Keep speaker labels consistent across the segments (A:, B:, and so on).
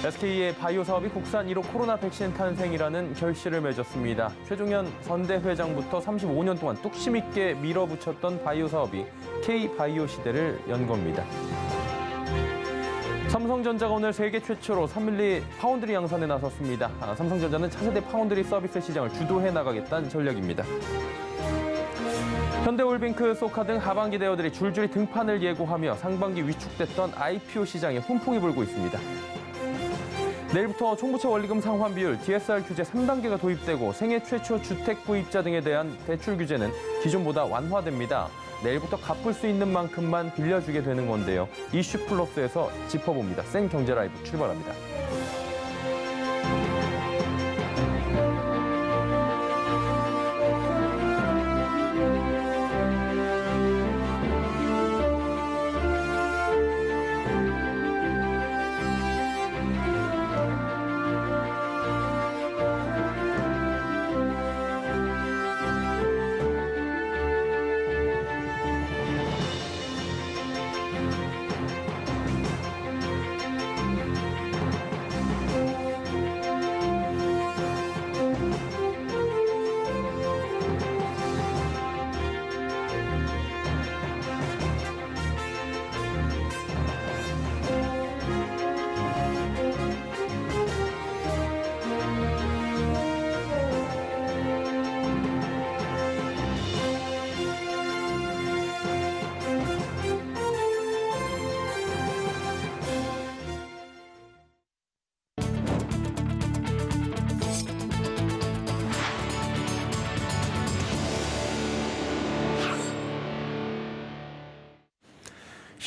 A: SK의 바이오 사업이 국산 1호 코로나 백신 탄생이라는 결실을 맺었습니다. 최종현 선대 회장부터 35년 동안 뚝심 있게 밀어붙였던 바이오 사업이 K-바이오 시대를 연 겁니다. 삼성전자가 오늘 세계 최초로 3밀리 파운드리 양산에 나섰습니다. 삼성전자는 차세대 파운드리 서비스 시장을 주도해 나가겠다는 전략입니다. 현대올빙크, 소카 등 하반기 대어들이 줄줄이 등판을 예고하며 상반기 위축됐던 IPO 시장에 훈풍이 불고 있습니다. 내일부터 총부채 원리금 상환 비율, DSR 규제 3단계가 도입되고 생애 최초 주택 구입자 등에 대한 대출 규제는 기존보다 완화됩니다. 내일부터 갚을 수 있는 만큼만 빌려주게 되는 건데요. 이슈 플러스에서 짚어봅니다. 센 경제 라이브 출발합니다.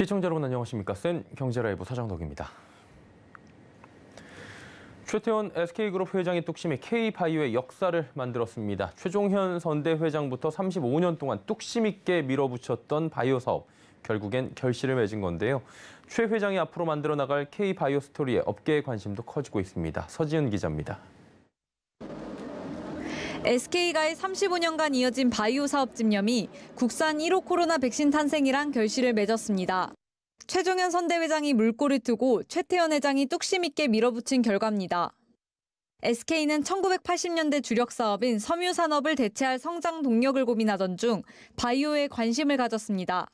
A: 시청자 여러분 안녕하십니까? 센 경제라이브 서정덕입니다. 최태원 SK그룹 회장의 뚝심이 K-바이오의 역사를 만들었습니다. 최종현 선대 회장부터 35년 동안 뚝심 있게 밀어붙였던 바이오 사업, 결국엔 결실을 맺은 건데요. 최 회장이 앞으로 만들어 나갈 K-바이오 스토리에 업계의 관심도 커지고 있습니다. 서지은 기자입니다.
B: SK가의 35년간 이어진 바이오 사업 집념이 국산 1호 코로나 백신 탄생이란 결실을 맺었습니다. 최종현 선대 회장이 물꼬를 트고 최태원 회장이 뚝심 있게 밀어붙인 결과입니다. SK는 1980년대 주력 사업인 섬유 산업을 대체할 성장 동력을 고민하던 중 바이오에 관심을 가졌습니다.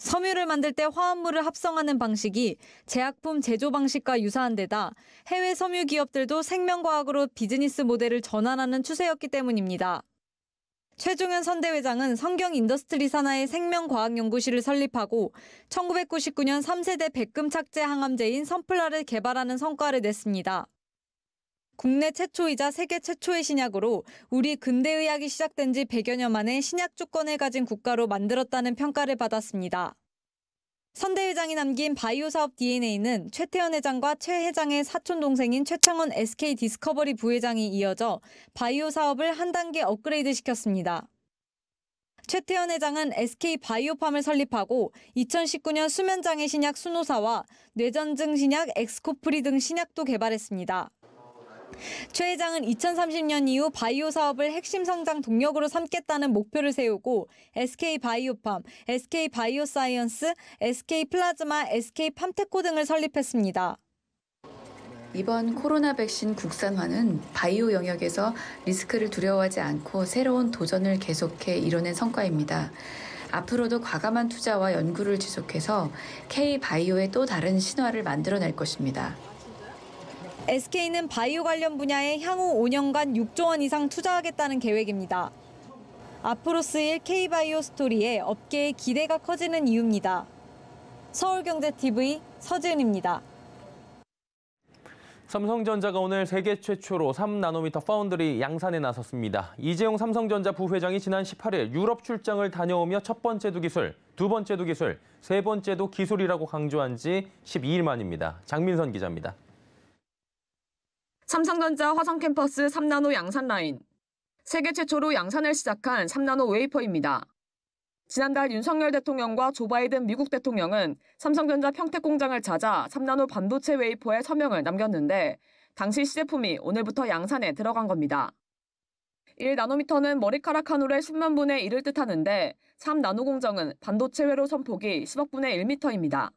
B: 섬유를 만들 때 화합물을 합성하는 방식이 제약품 제조 방식과 유사한 데다 해외 섬유 기업들도 생명과학으로 비즈니스 모델을 전환하는 추세였기 때문입니다. 최종현 선대 회장은 성경 인더스트리 산하의 생명과학연구실을 설립하고 1999년 3세대 백금 착제 항암제인 선플라를 개발하는 성과를 냈습니다. 국내 최초이자 세계 최초의 신약으로 우리 근대의학이 시작된 지 100여 년 만에 신약 주권을 가진 국가로 만들었다는 평가를 받았습니다. 선대 회장이 남긴 바이오 사업 DNA는 최태원 회장과 최 회장의 사촌 동생인 최창원 SK 디스커버리 부회장이 이어져 바이오 사업을 한 단계 업그레이드 시켰습니다. 최태원 회장은 SK 바이오팜을 설립하고 2019년 수면장애 신약 수노사와 뇌전증 신약 엑스코프리 등 신약도 개발했습니다. 최 회장은 2030년 이후 바이오 사업을 핵심 성장 동력으로 삼겠다는 목표를 세우고 SK 바이오팜, SK 바이오사이언스, SK 플라즈마, SK 팜테코 등을 설립했습니다.
C: 이번 코로나 백신 국산화는 바이오 영역에서 리스크를 두려워하지 않고 새로운 도전을 계속해 이뤄낸 성과입니다. 앞으로도 과감한 투자와 연구를 지속해서 K-바이오의 또 다른 신화를 만들어낼 것입니다.
B: SK는 바이오 관련 분야에 향후 5년간 6조 원 이상 투자하겠다는 계획입니다. 앞으로 쓰일 K-바이오 스토리에 업계의 기대가 커지는 이유입니다. 서울경제TV 서지은입니다.
A: 삼성전자가 오늘 세계 최초로 3나노미터 파운드리 양산에 나섰습니다. 이재용 삼성전자 부회장이 지난 18일 유럽 출장을 다녀오며 첫 번째도 기술, 두 번째도 기술, 세 번째도 기술이라고 강조한 지 12일 만입니다. 장민선 기자입니다.
D: 삼성전자 화성 캠퍼스 3나노 양산 라인. 세계 최초로 양산을 시작한 3나노 웨이퍼입니다. 지난달 윤석열 대통령과 조 바이든 미국 대통령은 삼성전자 평택 공장을 찾아 3나노 반도체 웨이퍼에 서명을 남겼는데 당시 시제품이 오늘부터 양산에 들어간 겁니다. 1나노미터는 머리카락 한 올의 10만 분의 1을 뜻하는데 3나노 공정은 반도체 회로 선폭이 10억 분의 1미터입니다.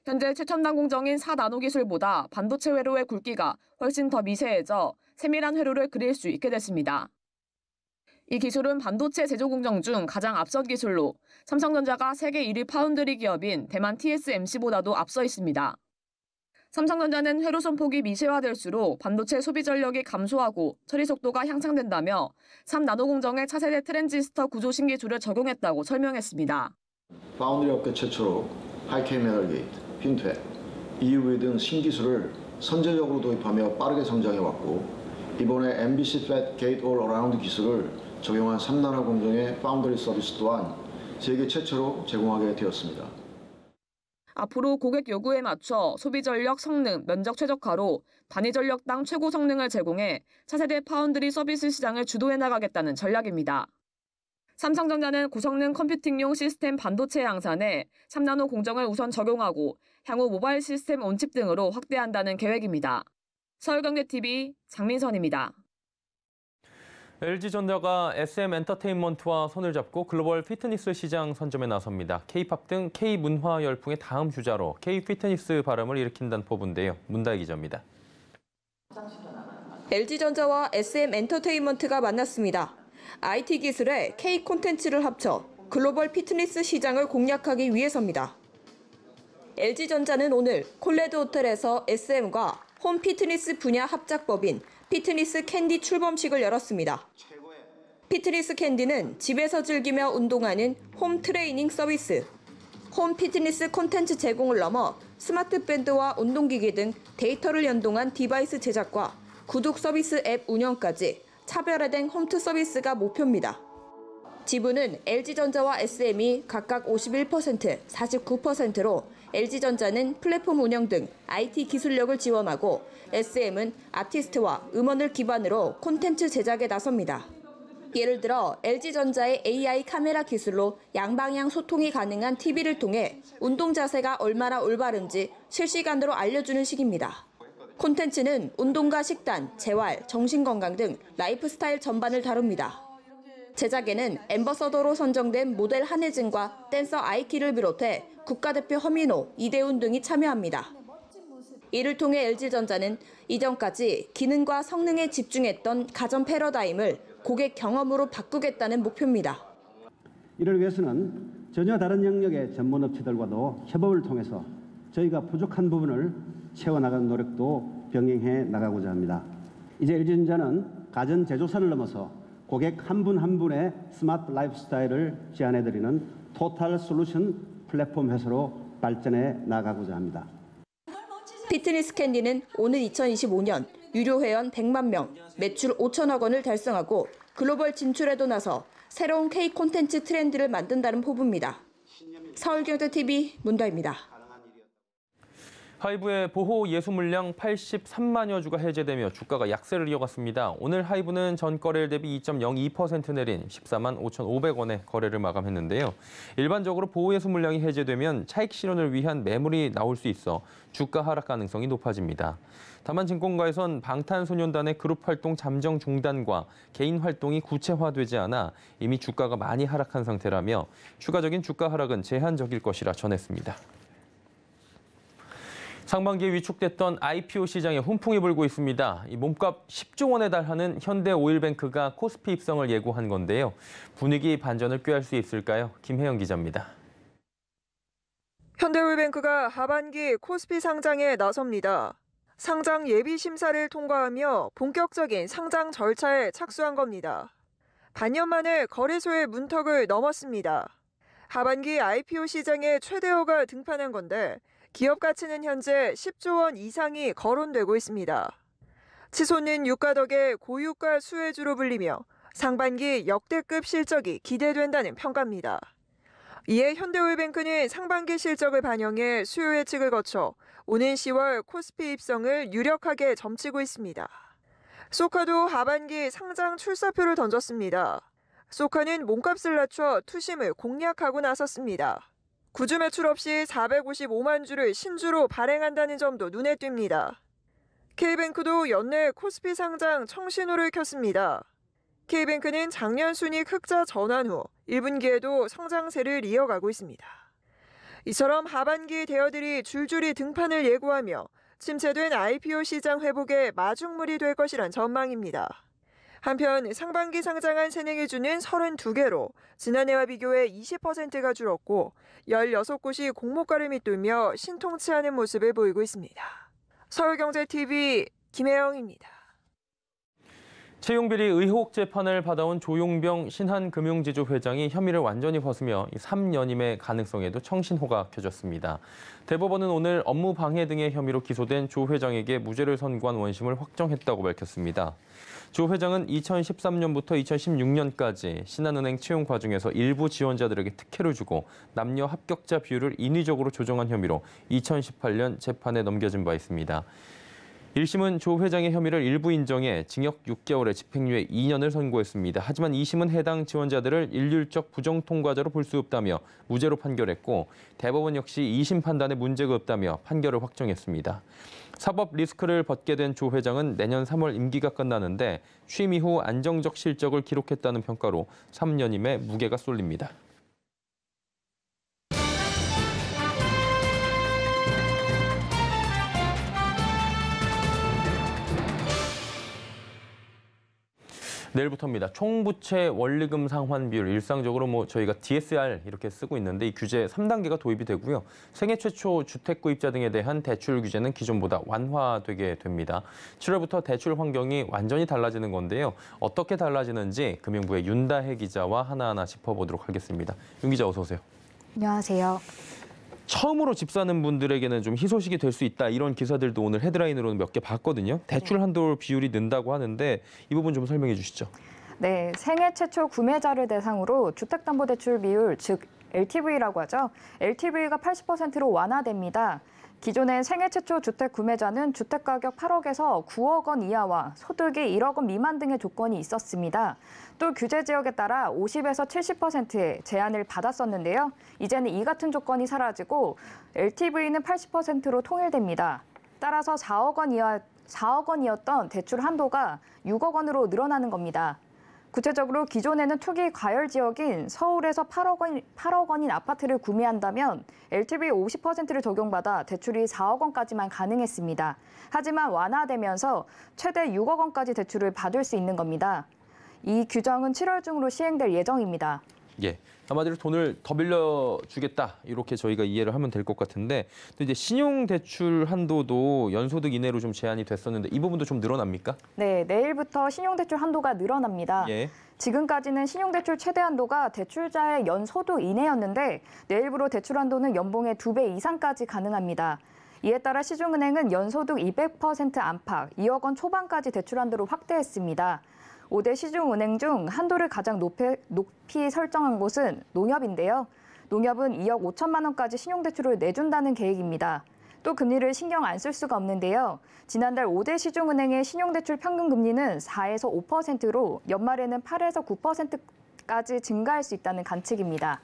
D: 현재 최첨단 공정인 4나노 기술보다 반도체 회로의 굵기가 훨씬 더 미세해져 세밀한 회로를 그릴 수 있게 됐습니다. 이 기술은 반도체 제조 공정 중 가장 앞선 기술로 삼성전자가 세계 1위 파운드리 기업인 대만 TSMC보다도 앞서 있습니다. 삼성전자는 회로 손폭이 미세화될수록 반도체 소비 전력이 감소하고 처리 속도가 향상된다며 3나노 공정의 차세대 트랜지스터 구조 신기술을 적용했다고 설명했습니다.
E: 파운드리 업계 최초로 하이K 메탈 게이트, 핀텟, EUV 등 신기술을 선제적으로 도입하며 빠르게 성장해왔고 이번에 MBC Flat Gate All Around 기술을 적용한 3나노 공정의 파운드리 서비스 또한 세계 최초로 제공하게 되었습니다.
D: 앞으로 고객 요구에 맞춰 소비 전력, 성능, 면적 최적화로 단위 전력당 최고 성능을 제공해 차세대 파운드리 서비스 시장을 주도해 나가겠다는 전략입니다. 삼성전자는 고성능 컴퓨팅용 시스템 반도체 양산에 3나노 공정을 우선 적용하고 향후 모바일 시스템 온칩 등으로 확대한다는 계획입니다. 서울경제TV 장민선입니다.
A: LG전자가 SM엔터테인먼트와 손을 잡고 글로벌 피트니스 시장 선점에 나섭니다. K-팝 등 K-문화 열풍의 다음 주자로 K-피트니스 바람을 일으킨다는 포부인데요. 문다혜 기자입니다.
F: LG전자와 SM엔터테인먼트가 만났습니다. IT 기술에 K-콘텐츠를 합쳐 글로벌 피트니스 시장을 공략하기 위해서입니다. LG전자는 오늘 콜레드 호텔에서 SM과 홈 피트니스 분야 합작법인 피트니스 캔디 출범식을 열었습니다. 피트니스 캔디는 집에서 즐기며 운동하는 홈 트레이닝 서비스, 홈 피트니스 콘텐츠 제공을 넘어 스마트 밴드와 운동기기 등 데이터를 연동한 디바이스 제작과 구독 서비스 앱 운영까지 차별화된 홈트 서비스가 목표입니다. 지분은 LG전자와 SM이 각각 51%, 49%로 LG전자는 플랫폼 운영 등 IT 기술력을 지원하고 SM은 아티스트와 음원을 기반으로 콘텐츠 제작에 나섭니다. 예를 들어 LG전자의 AI 카메라 기술로 양방향 소통이 가능한 TV를 통해 운동 자세가 얼마나 올바른지 실시간으로 알려주는 식입니다. 콘텐츠는 운동과 식단, 재활, 정신건강 등 라이프 스타일 전반을 다룹니다. 제작에는 앰버서더로 선정된 모델 한혜진과 댄서 아이키를 비롯해 국가대표 허민호, 이대훈 등이 참여합니다. 이를 통해 LG전자는 이전까지 기능과 성능에 집중했던 가전 패러다임을 고객 경험으로 바꾸겠다는 목표입니다.
G: 이를 위해서는 전혀 다른 영역의 전문 업체들과도 협업을 통해서 저희가 부족한 부분을 채워나가는 노력도 병행해 나가고자 합니다. 이제 LG전자는 가전 제조사를 넘어서 고객 한 분 한 분의 스마트 라이프 스타일을 제안해드리는 토탈 솔루션 플랫폼 회사로 발전해 나가고자 합니다.
F: 피트니스 캔디는 오는 2025년 유료 회원 100만 명, 매출 5천억 원을 달성하고 글로벌 진출에도 나서 새로운 K 콘텐츠 트렌드를 만든다는 포부입니다. 서울경제TV 문다입니다.
A: 하이브의 보호 예수 물량 83만여 주가 해제되며 주가가 약세를 이어갔습니다. 오늘 하이브는 전 거래일 대비 2.02% 내린 14만 5,500원에 거래를 마감했는데요. 일반적으로 보호 예수 물량이 해제되면 차익 실현을 위한 매물이 나올 수 있어 주가 하락 가능성이 높아집니다. 다만 증권가에선 방탄소년단의 그룹 활동 잠정 중단과 개인 활동이 구체화되지 않아 이미 주가가 많이 하락한 상태라며 추가적인 주가 하락은 제한적일 것이라 전했습니다. 상반기에 위축됐던 IPO 시장에 훈풍이 불고 있습니다. 이 몸값 10조 원에 달하는 현대오일뱅크가 코스피 입성을 예고한 건데요. 분위기 반전을 꾀할 수 있을까요? 김혜영 기자입니다.
H: 현대오일뱅크가 하반기 코스피 상장에 나섭니다. 상장 예비 심사를 통과하며 본격적인 상장 절차에 착수한 겁니다. 반년 만에 거래소의 문턱을 넘었습니다. 하반기 IPO 시장에 최대호가 등판한 건데 기업 가치는 현재 10조 원 이상이 거론되고 있습니다. 치솟는 유가 덕에 고유가 수혜주로 불리며 상반기 역대급 실적이 기대된다는 평가입니다. 이에 현대오일뱅크는 상반기 실적을 반영해 수요 예측을 거쳐 오는 10월 코스피 입성을 유력하게 점치고 있습니다. 소카도 하반기 상장 출사표를 던졌습니다. 소카는 몸값을 낮춰 투심을 공략하고 나섰습니다. 구주 매출 없이 455만 주를 신주로 발행한다는 점도 눈에 띕니다. K뱅크도 연내 코스피 상장 청신호를 켰습니다. K뱅크는 작년 순이익 흑자 전환 후 1분기에도 성장세를 이어가고 있습니다. 이처럼 하반기 대여들이 줄줄이 등판을 예고하며 침체된 IPO 시장 회복에 마중물이 될 것이란 전망입니다. 한편 상반기 상장한 새내기주는 32개로 지난해와 비교해 20%가 줄었고 16곳이 공모가를 밑돌며 신통치 않은 모습을 보이고 있습니다. 서울경제TV 김혜영입니다.
A: 채용비리 의혹 재판을 받아온 조용병 신한금융지주 회장이 혐의를 완전히 벗으며 3연임의 가능성에도 청신호가 켜졌습니다. 대법원은 오늘 업무 방해 등의 혐의로 기소된 조 회장에게 무죄를 선고한 원심을 확정했다고 밝혔습니다. 조 회장은 2013년부터 2016년까지 신한은행 채용 과정에서 일부 지원자들에게 특혜를 주고 남녀 합격자 비율을 인위적으로 조정한 혐의로 2018년 재판에 넘겨진 바 있습니다. 1심은 조 회장의 혐의를 일부 인정해 징역 6개월에 집행유예 2년을 선고했습니다. 하지만 2심은 해당 지원자들을 일률적 부정 통과자로 볼 수 없다며 무죄로 판결했고 대법원 역시 2심 판단에 문제가 없다며 판결을 확정했습니다. 사법 리스크를 벗게 된 조 회장은 내년 3월 임기가 끝나는데 취임 이후 안정적 실적을 기록했다는 평가로 3년임의 무게가 쏠립니다. 내일부터입니다. 총부채 원리금 상환 비율, 일상적으로 저희가 DSR 이렇게 쓰고 있는데 이 규제 3단계가 도입이 되고요. 생애 최초 주택 구입자 등에 대한 대출 규제는 기존보다 완화되게 됩니다. 7월부터 대출 환경이 완전히 달라지는 건데요. 어떻게 달라지는지 금융부의 윤다혜 기자와 하나하나 짚어보도록 하겠습니다. 윤 기자 어서 오세요.
I: 안녕하세요.
A: 처음으로 집 사는 분들에게는 좀 희소식이 될 수 있다 이런 기사들도 오늘 헤드라인으로는 몇 개 봤거든요. 대출 한도 비율이 는다고 하는데 이 부분 좀 설명해 주시죠.
I: 네, 생애 최초 구매자를 대상으로 주택담보대출 비율, 즉 LTV라고 하죠. LTV가 80%로 완화됩니다. 기존엔 생애 최초 주택 구매자는 주택가격 8억에서 9억 원 이하와 소득이 1억 원 미만 등의 조건이 있었습니다. 또 규제 지역에 따라 50에서 70%의 제한을 받았었는데요. 이제는 이 같은 조건이 사라지고 LTV는 80%로 통일됩니다. 따라서 4억 원이었던 대출 한도가 6억 원으로 늘어나는 겁니다. 구체적으로 기존에는 투기 과열 지역인 서울에서 8억 원인 아파트를 구매한다면 LTV 50%를 적용받아 대출이 4억 원까지만 가능했습니다. 하지만 완화되면서 최대 6억 원까지 대출을 받을 수 있는 겁니다. 이 규정은 7월 중으로 시행될 예정입니다.
A: 예, 한마디로 돈을 더 빌려주겠다 이렇게 저희가 이해를 하면 될 것 같은데 또 이제 신용대출 한도도 연소득 이내로 좀 제한이 됐었는데 이 부분도 좀 늘어납니까?
I: 네, 내일부터 신용대출 한도가 늘어납니다.
A: 예.
I: 지금까지는 신용대출 최대 한도가 대출자의 연소득 이내였는데 내일부로 대출 한도는 연봉의 2배 이상까지 가능합니다. 이에 따라 시중은행은 연소득 200% 안팎, 2억 원 초반까지 대출 한도를 확대했습니다. 5대 시중은행 중 한도를 가장 높이 설정한 곳은 농협인데요. 농협은 2억 5천만 원까지 신용대출을 내준다는 계획입니다. 또 금리를 신경 안 쓸 수가 없는데요. 지난달 5대 시중은행의 신용대출 평균 금리는 4에서 5%로 연말에는 8에서 9%까지 증가할 수 있다는 관측입니다.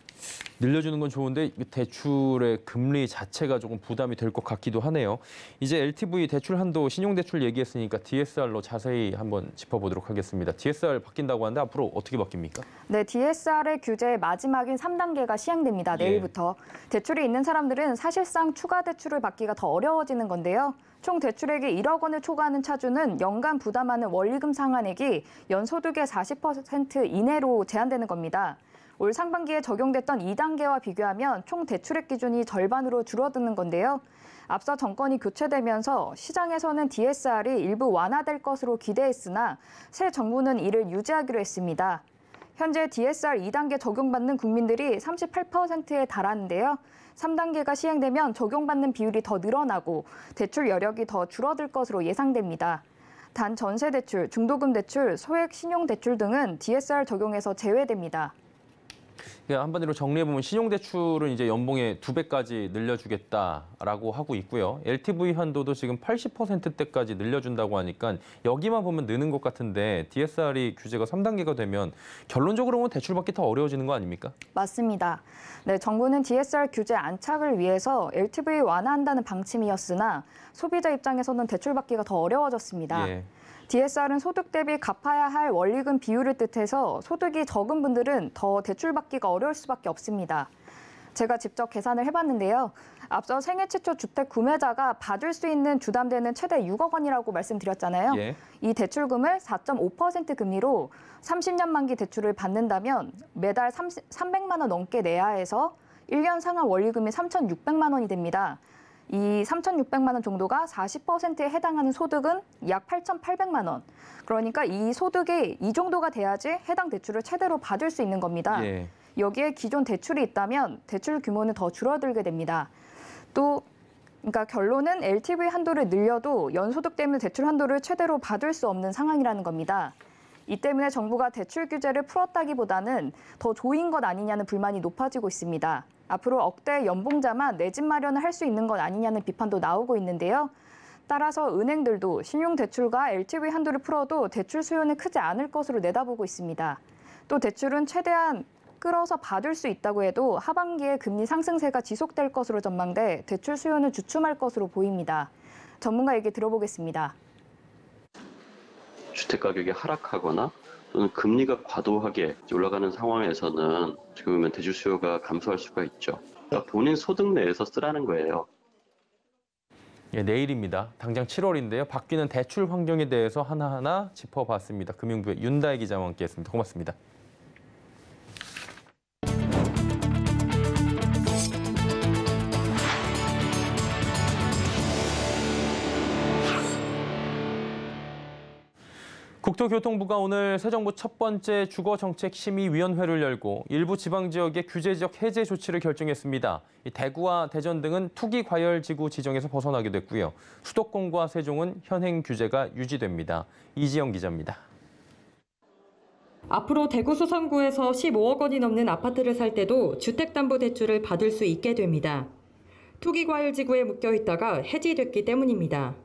A: 늘려주는 건 좋은데 대출의 금리 자체가 조금 부담이 될 것 같기도 하네요. 이제 LTV 대출 한도 신용대출 얘기했으니까 DSR로 자세히 한번 짚어보도록 하겠습니다. DSR 바뀐다고 하는데 앞으로 어떻게 바뀝니까?
I: 네, DSR의 규제의 마지막인 3단계가 시행됩니다. 내일부터. 대출이 있는 사람들은 사실상 추가 대출을 받기가 더 어려워지는 건데요. 총 대출액이 1억 원을 초과하는 차주는 연간 부담하는 원리금 상환액이 연소득의 40% 이내로 제한되는 겁니다. 올 상반기에 적용됐던 2단계와 비교하면 총 대출액 기준이 절반으로 줄어드는 건데요. 앞서 정권이 교체되면서 시장에서는 DSR이 일부 완화될 것으로 기대했으나 새 정부는 이를 유지하기로 했습니다. 현재 DSR 2단계 적용받는 국민들이 38%에 달하는데요. 3단계가 시행되면 적용받는 비율이 더 늘어나고 대출 여력이 더 줄어들 것으로 예상됩니다. 단 전세 대출, 중도금 대출, 소액 신용 대출 등은 DSR 적용에서 제외됩니다.
A: 한마디로 정리해보면 신용대출은 이제 연봉의 2배까지 늘려주겠다라고 하고 있고요. LTV 한도도 지금 80%대까지 늘려준다고 하니까 여기만 보면 느는 것 같은데 DSR이 규제가 3단계가 되면 결론적으로 보면 대출 받기 더 어려워지는 거 아닙니까?
I: 맞습니다. 네, 정부는 DSR 규제 안착을 위해서 LTV 완화한다는 방침이었으나 소비자 입장에서는 대출 받기가 더 어려워졌습니다.
A: 예.
I: DSR은 소득 대비 갚아야 할 원리금 비율을 뜻해서 소득이 적은 분들은 더 대출 받기가 어려울 수밖에 없습니다. 제가 직접 계산을 해봤는데요. 앞서 생애 최초 주택 구매자가 받을 수 있는 주담대는 최대 6억 원이라고 말씀드렸잖아요.
A: 예.
I: 이 대출금을 4.5% 금리로 30년 만기 대출을 받는다면 매달 300만 원 넘게 내야 해서 1년 상환 원리금이 3,600만 원이 됩니다. 이 3,600만 원 정도가 40%에 해당하는 소득은 약 8,800만 원. 그러니까 이 소득이 이 정도가 돼야지 해당 대출을 최대로 받을 수 있는 겁니다.
A: 예.
I: 여기에 기존 대출이 있다면 대출 규모는 더 줄어들게 됩니다. 또 그러니까 결론은 LTV 한도를 늘려도 연소득 때문에 대출 한도를 최대로 받을 수 없는 상황이라는 겁니다. 이 때문에 정부가 대출 규제를 풀었다기보다는 더 조인 것 아니냐는 불만이 높아지고 있습니다. 앞으로 억대 연봉자만 내 집 마련을 할 수 있는 것 아니냐는 비판도 나오고 있는데요. 따라서 은행들도 신용대출과 LTV 한도를 풀어도 대출 수요는 크지 않을 것으로 내다보고 있습니다. 또 대출은 최대한 끌어서 받을 수 있다고 해도 하반기에 금리 상승세가 지속될 것으로 전망돼 대출 수요는 주춤할 것으로 보입니다. 전문가 얘기 들어보겠습니다.
J: 주택 가격이 하락하거나 또는 금리가 과도하게 올라가는 상황에서는 어떻게 보면 대출 수요가 감소할 수가 있죠. 그러니까 본인 소득 내에서 쓰라는 거예요.
A: 예, 내일입니다. 당장 7월인데요. 바뀌는 대출 환경에 대해서 하나하나 짚어봤습니다. 금융부의 윤다혜 기자와 함께했습니다. 고맙습니다. 국토교통부가 오늘 새 정부 첫 번째 주거정책심의위원회를 열고 일부 지방지역의 규제지역 해제 조치를 결정했습니다. 대구와 대전 등은 투기과열지구 지정에서 벗어나게 됐고요. 수도권과 세종은 현행 규제가 유지됩니다. 이지영 기자입니다.
K: 앞으로 대구 수성구에서 15억 원이 넘는 아파트를 살 때도 주택담보대출을 받을 수 있게 됩니다. 투기과열지구에 묶여 있다가 해지됐기 때문입니다.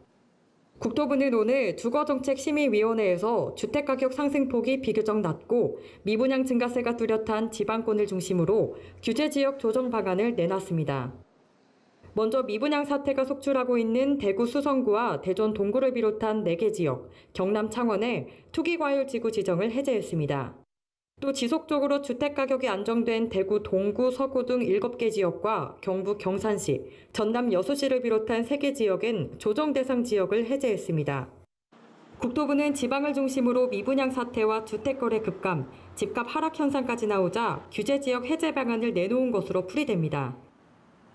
K: 국토부는 오늘 주거정책심의위원회에서 주택가격 상승폭이 비교적 낮고 미분양 증가세가 뚜렷한 지방권을 중심으로 규제지역 조정 방안을 내놨습니다. 먼저 미분양 사태가 속출하고 있는 대구 수성구와 대전 동구를 비롯한 4개 지역, 경남 창원에 투기과열지구 지정을 해제했습니다. 또 지속적으로 주택가격이 안정된 대구 동구, 서구 등 7개 지역과 경북 경산시, 전남 여수시를 비롯한 3개 지역은 조정 대상 지역을 해제했습니다. 국토부는 지방을 중심으로 미분양 사태와 주택거래 급감, 집값 하락 현상까지 나오자 규제지역 해제 방안을 내놓은 것으로 풀이됩니다.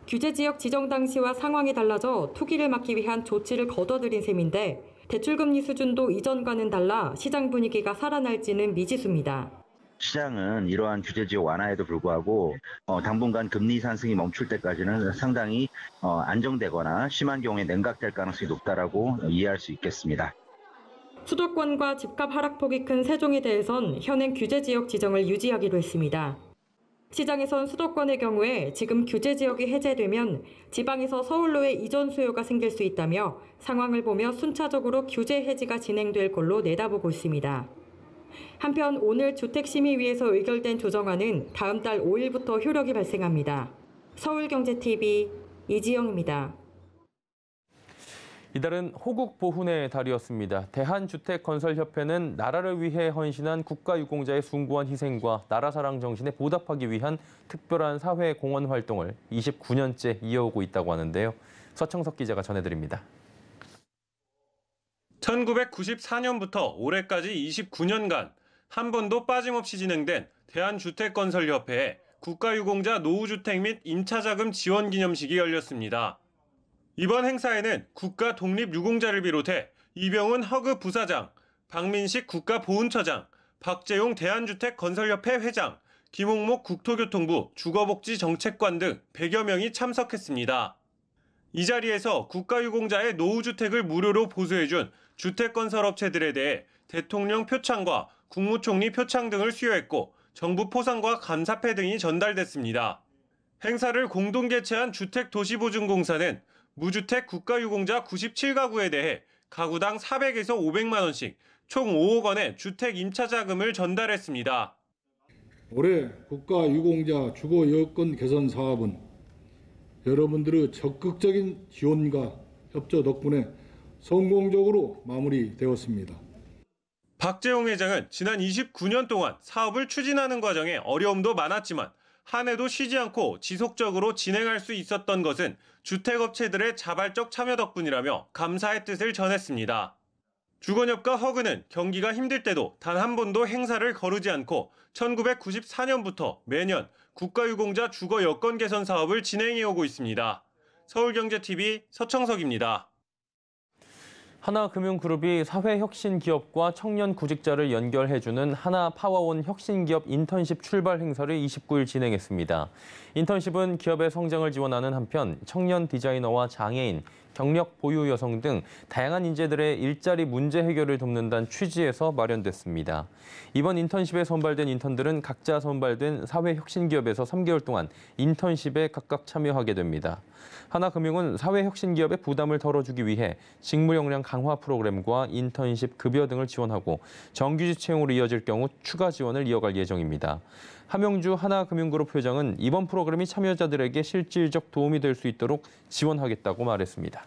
K: 규제지역 지정 당시와 상황이 달라져 투기를 막기 위한 조치를 거둬들인 셈인데 대출금리 수준도 이전과는 달라 시장 분위기가 살아날지는 미지수입니다.
L: 시장은 이러한 규제지역 완화에도 불구하고 당분간 금리 상승이 멈출 때까지는 상당히 안정되거나 심한 경우에 냉각될 가능성이 높다라고 이해할 수 있겠습니다.
K: 수도권과 집값 하락폭이 큰 세종에 대해선 현행 규제지역 지정을 유지하기로 했습니다. 시장에선 수도권의 경우에 지금 규제지역이 해제되면 지방에서 서울로의 이전 수요가 생길 수 있다며 상황을 보며 순차적으로 규제 해지가 진행될 걸로 내다보고 있습니다. 한편 오늘 주택심의위에서 의결된 조정안은 다음 달 5일부터 효력이 발생합니다. 서울경제TV 이지영입니다.
A: 이달은 호국보훈의 달이었습니다. 대한주택건설협회는 나라를 위해 헌신한 국가유공자의 숭고한 희생과 나라사랑 정신에 보답하기 위한 특별한 사회공헌 활동을 29년째 이어오고 있다고 하는데요. 서청석 기자가 전해드립니다.
M: 1994년부터 올해까지 29년간 한 번도 빠짐없이 진행된 대한주택건설협회의 국가유공자 노후주택 및 임차자금 지원 기념식이 열렸습니다. 이번 행사에는 국가 독립유공자를 비롯해 이병훈 허그 부사장, 박민식 국가보훈처장, 박재용 대한주택건설협회 회장, 김홍목 국토교통부 주거복지정책관 등 100여 명이 참석했습니다. 이 자리에서 국가유공자의 노후주택을 무료로 보수해준 주택건설업체들에 대해 대통령 표창과 국무총리 표창 등을 수여했고 정부 포상과 감사패 등이 전달됐습니다. 행사를 공동 개최한 주택도시보증공사는 무주택 국가유공자 97가구에 대해 가구당 400에서 500만 원씩 총 5억 원의 주택 임차자금을 전달했습니다.
N: 올해 국가유공자 주거 여건 개선 사업은 여러분들의 적극적인 지원과 협조 덕분에 성공적으로 마무리되었습니다.
M: 박재용 회장은 지난 29년 동안 사업을 추진하는 과정에 어려움도 많았지만 한 해도 쉬지 않고 지속적으로 진행할 수 있었던 것은 주택업체들의 자발적 참여 덕분이라며 감사의 뜻을 전했습니다. 주거협과 허그는 경기가 힘들 때도 단 한 번도 행사를 거르지 않고 1994년부터 매년 국가유공자 주거 여건 개선 사업을 진행해오고 있습니다. 서울경제TV 서청석입니다.
A: 하나금융그룹이 사회혁신기업과 청년 구직자를 연결해주는 하나파워원 혁신기업 인턴십 출발 행사를 29일 진행했습니다. 인턴십은 기업의 성장을 지원하는 한편 청년 디자이너와 장애인, 경력 보유 여성 등 다양한 인재들의 일자리 문제 해결을 돕는다는 취지에서 마련됐습니다. 이번 인턴십에 선발된 인턴들은 각자 선발된 사회혁신기업에서 3개월 동안 인턴십에 각각 참여하게 됩니다. 하나금융은 사회혁신기업의 부담을 덜어주기 위해 직무 역량 강화 프로그램과 인턴십 급여 등을 지원하고 정규직 채용으로 이어질 경우 추가 지원을 이어갈 예정입니다. 함영주 하나금융그룹 회장은 이번 프로그램이 참여자들에게 실질적 도움이 될 수 있도록 지원하겠다고 말했습니다.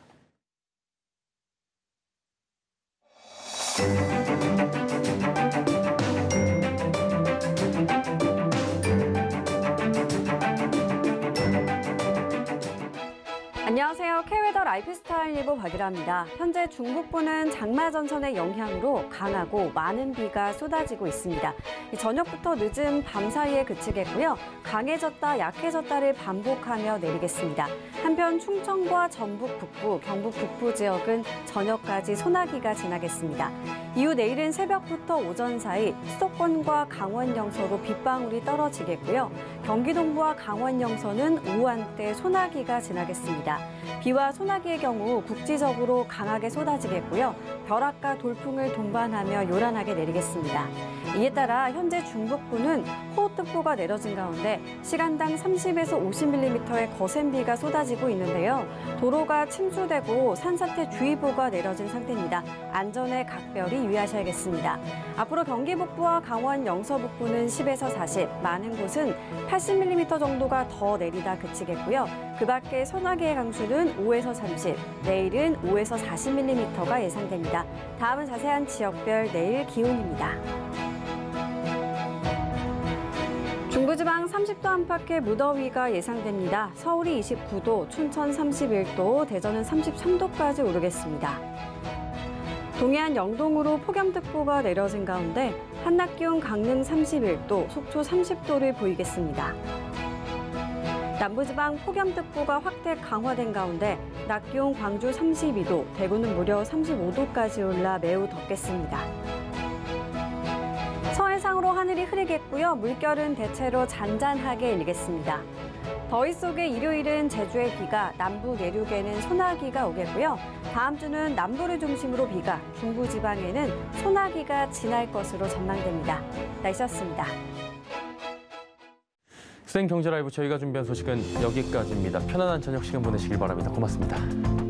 O: 안녕하세요. K웨더 라이프스타일 예보 박이라입니다. 현재 중북부는 장마 전선의 영향으로 강하고 많은 비가 쏟아지고 있습니다. 저녁부터 늦은 밤 사이에 그치겠고요. 강해졌다 약해졌다를 반복하며 내리겠습니다. 한편 충청과 전북 북부, 경북 북부 지역은 저녁까지 소나기가 지나겠습니다. 이후 내일은 새벽부터 오전 사이 수도권과 강원 영서로 빗방울이 떨어지겠고요. 경기 동부와 강원 영서는 오후 한때 소나기가 지나겠습니다. 비와 소나기의 경우 국지적으로 강하게 쏟아지겠고요. 벼락과 돌풍을 동반하며 요란하게 내리겠습니다. 이에 따라 현재 중북부는 호우특보가 내려진 가운데 시간당 30에서 50mm의 거센 비가 쏟아지고 있는데요. 도로가 침수되고 산사태 주의보가 내려진 상태입니다. 안전에 각별히 유의하셔야겠습니다. 앞으로 경기 북부와 강원 영서 북부는 10에서 40, 많은 곳은 80mm 정도가 더 내리다 그치겠고요. 그 밖에 소나기의 강수는 5에서 30, 내일은 5에서 40mm가 예상됩니다. 다음은 자세한 지역별 내일 기온입니다. 중부지방 30도 안팎의 무더위가 예상됩니다. 서울이 29도, 춘천 31도, 대전은 33도까지 오르겠습니다. 동해안 영동으로 폭염특보가 내려진 가운데 한낮 기온 강릉 31도, 속초 30도를 보이겠습니다. 남부지방 폭염특보가 확대 강화된 가운데 낮 기온 광주 32도, 대구는 무려 35도까지 올라 매우 덥겠습니다. 서해상으로 하늘이 흐리겠고요. 물결은 대체로 잔잔하게 일겠습니다. 더위 속에 일요일은 제주에 비가, 남부 내륙에는 소나기가 오겠고요. 다음 주는 남부를 중심으로 비가, 중부지방에는 소나기가 지날 것으로 전망됩니다. 날씨였습니다.
A: 수행경제라이브 저희가 준비한 소식은 여기까지입니다. 편안한 저녁 시간 보내시길 바랍니다. 고맙습니다.